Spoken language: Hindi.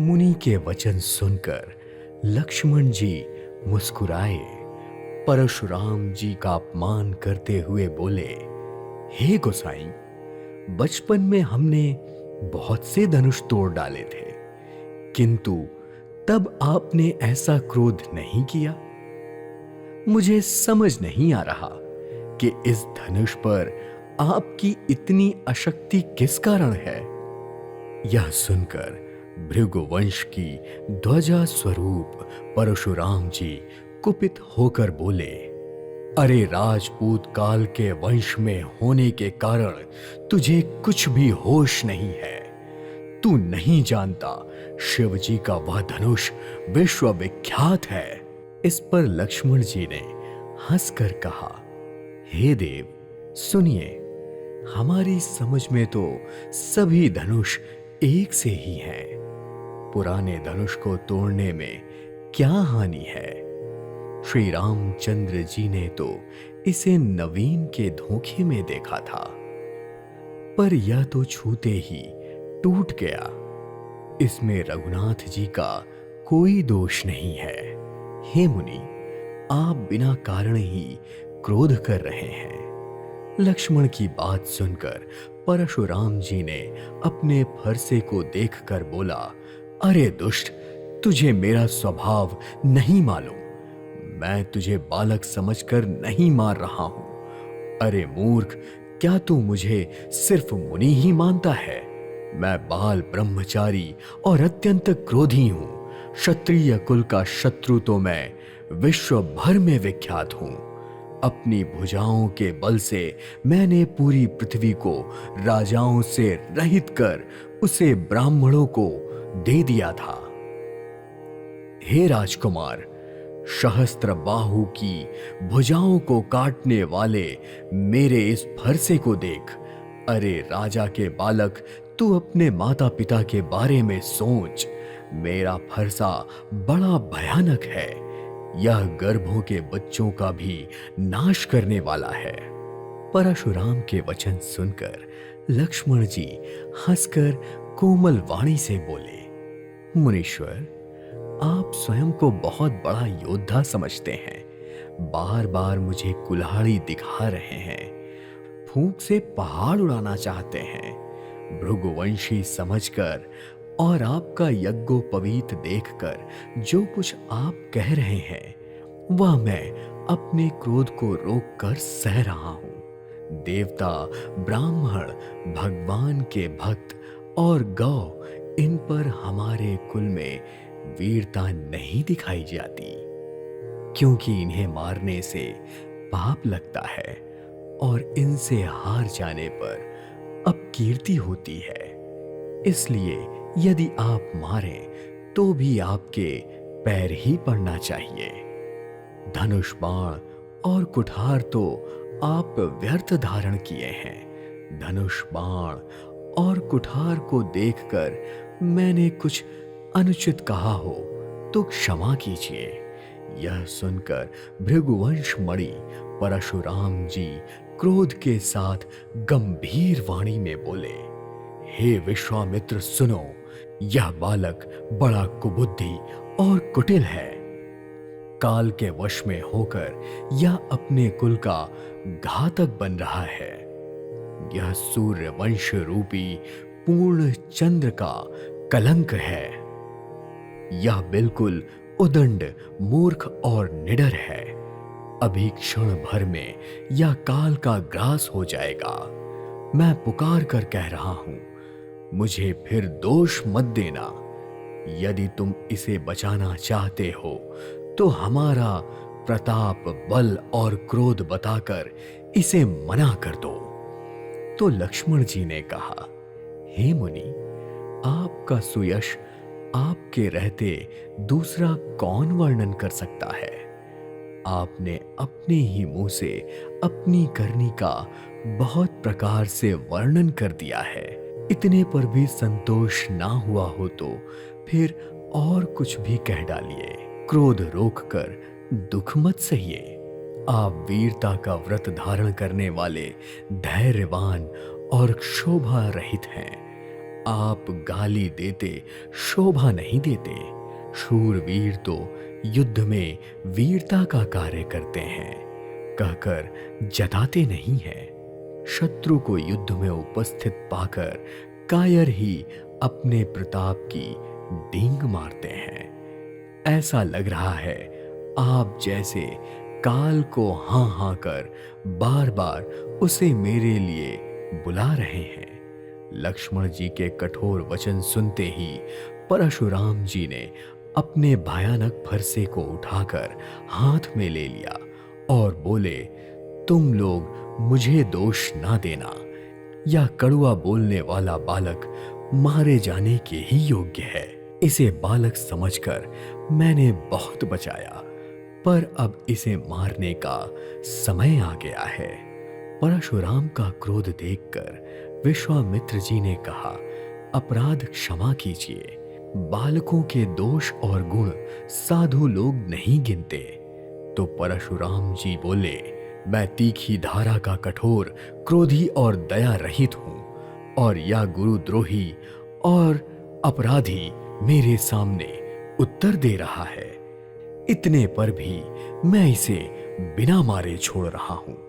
मुनि के वचन सुनकर लक्ष्मण जी मुस्कुराए। परशुराम जी का अपमान करते हुए बोले, हे गोसाई, बचपन में हमने बहुत से धनुष तोड़ डाले थे, किंतु तब आपने ऐसा क्रोध नहीं किया। मुझे समझ नहीं आ रहा कि इस धनुष पर आपकी इतनी अशक्ति किस कारण है। यह सुनकर भृगुवंश की ध्वजा स्वरूप परशुराम जी कुपित होकर बोले, अरे राजपूत काल के वंश में होने के कारण तुझे कुछ भी होश नहीं है। तू नहीं जानता शिवजी का वह धनुष विश्वविख्यात है। इस पर लक्ष्मण जी ने हंसकर कहा, हे देव सुनिए, हमारी समझ में तो सभी धनुष एक से ही हैं। पुराने धनुष को तोड़ने में क्या हानि है। श्री रामचंद्र जी ने तो इसे नवीन के धोखे में देखा था, पर यह तो छूते ही टूट गया। इसमें रघुनाथ जी का कोई दोष नहीं है। हे मुनि, आप बिना कारण ही क्रोध कर रहे हैं। लक्ष्मण की बात सुनकर परशुराम जी ने अपने फरसे को देखकर बोला, अरे दुष्ट, तुझे मेरा स्वभाव नहीं मालूम। मैं तुझे बालक समझकर नहीं मार रहा हूं। अरे मूर्ख, क्या तू मुझे सिर्फ मुनि ही मानता है? मैं बाल ब्रह्मचारी और अत्यंत क्रोधी हूं। क्षत्रिय कुल का शत्रु तो मैं विश्व भर में विख्यात हूं। अपनी भुजाओं के बल से मैंने पूरी पृथ्वी को राजाओं से रहित कर उसे ब्राह्मणों को दे दिया था। हे राजकुमार, सहस्त्र बाहु की भुजाओं को काटने वाले मेरे इस फरसे को देख। अरे राजा के बालक, तू अपने माता पिता के बारे में सोच। मेरा फरसा बड़ा भयानक है। यह गर्भों के बच्चों का भी नाश करने वाला है। परशुराम के वचन सुनकर लक्ष्मण जी हंसकर कोमल वाणी से बोले, मुनीश्वर, आप स्वयं को बहुत बड़ा योद्धा समझते हैं। बार बार मुझे कुल्हाड़ी दिखा रहे हैं। फूंक से पहाड़ उड़ाना चाहते हैं। भृगुवंशी समझकर और आपका यज्ञोपवीत देखकर जो कुछ आप कह रहे हैं वह मैं अपने क्रोध को रोककर सह रहा हूं। देवता, ब्राह्मण, भगवान के भक्त और गौ, इन पर हमारे कुल में वीरता नहीं दिखाई जाती, क्योंकि इन्हें मारने से पाप लगता है और इनसे हार जाने पर अपकीर्ति होती है। इसलिए यदि आप मारें तो भी आपके पैर ही पड़ना चाहिए। धनुष, बाण और कुठार तो आप व्यर्थ धारण किए हैं। धनुष, बाण और कुठार को देखकर मैंने कुछ अनुचित कहा हो तो क्षमा कीजिए। यह सुनकर भृगुवंश मणि परशुराम जी क्रोध के साथ गंभीर वाणी में बोले, हे विश्वामित्र सुनो, यह बालक बड़ा कुबुद्धि और कुटिल है। काल के वश में होकर यह अपने कुल का घातक बन रहा है। यह सूर्य वंश रूपी पूर्ण चंद्र का कलंक है। यह बिल्कुल उदंड, मूर्ख और निडर है। अभी क्षण भर में यह काल का ग्रास हो जाएगा। मैं पुकार कर कह रहा हूं, मुझे फिर दोष मत देना। यदि तुम इसे बचाना चाहते हो तो हमारा प्रताप, बल और क्रोध बताकर इसे मना कर दो। तो लक्ष्मण जी ने कहा, हे मुनि, आपका सुयश आपके रहते दूसरा कौन वर्णन कर सकता है। आपने अपने ही मुंह से अपनी करनी का बहुत प्रकार से वर्णन कर दिया है। इतने पर भी संतोष ना हुआ हो तो फिर और कुछ भी कह डालिए। क्रोध रोककर दुख मत सहिए। आप वीरता का व्रत धारण करने वाले धैर्यवान और क्षोभा रहित हैं। आप गाली देते शोभा नहीं देते। शूरवीर तो युद्ध में वीरता का कार्य करते हैं, कहकर जताते नहीं हैं। शत्रु को युद्ध में उपस्थित पाकर कायर ही अपने प्रताप की डींग मारते हैं। ऐसा लग रहा है आप जैसे काल को हाँ हाँ कर बार बार उसे मेरे लिए बुला रहे हैं। लक्ष्मण जी के कठोर वचन सुनते ही परशुराम जी ने अपने भयानक फरसे को उठाकर हाथ में ले लिया और बोले, तुम लोग मुझे दोष ना देना। यह कड़वा बोलने वाला बालक मारे जाने के ही योग्य है। इसे बालक समझकर मैंने बहुत बचाया, पर अब इसे मारने का समय आ गया है। परशुराम का क्रोध देखकर विश्वामित्र जी ने कहा, अपराध क्षमा कीजिए। बालकों के दोष और गुण साधु लोग नहीं गिनते। तो परशुराम जी बोले, मैं तीखी धारा का कठोर, क्रोधी और दया रहित हूं, और यह गुरुद्रोही और अपराधी मेरे सामने उत्तर दे रहा है। इतने पर भी मैं इसे बिना मारे छोड़ रहा हूं।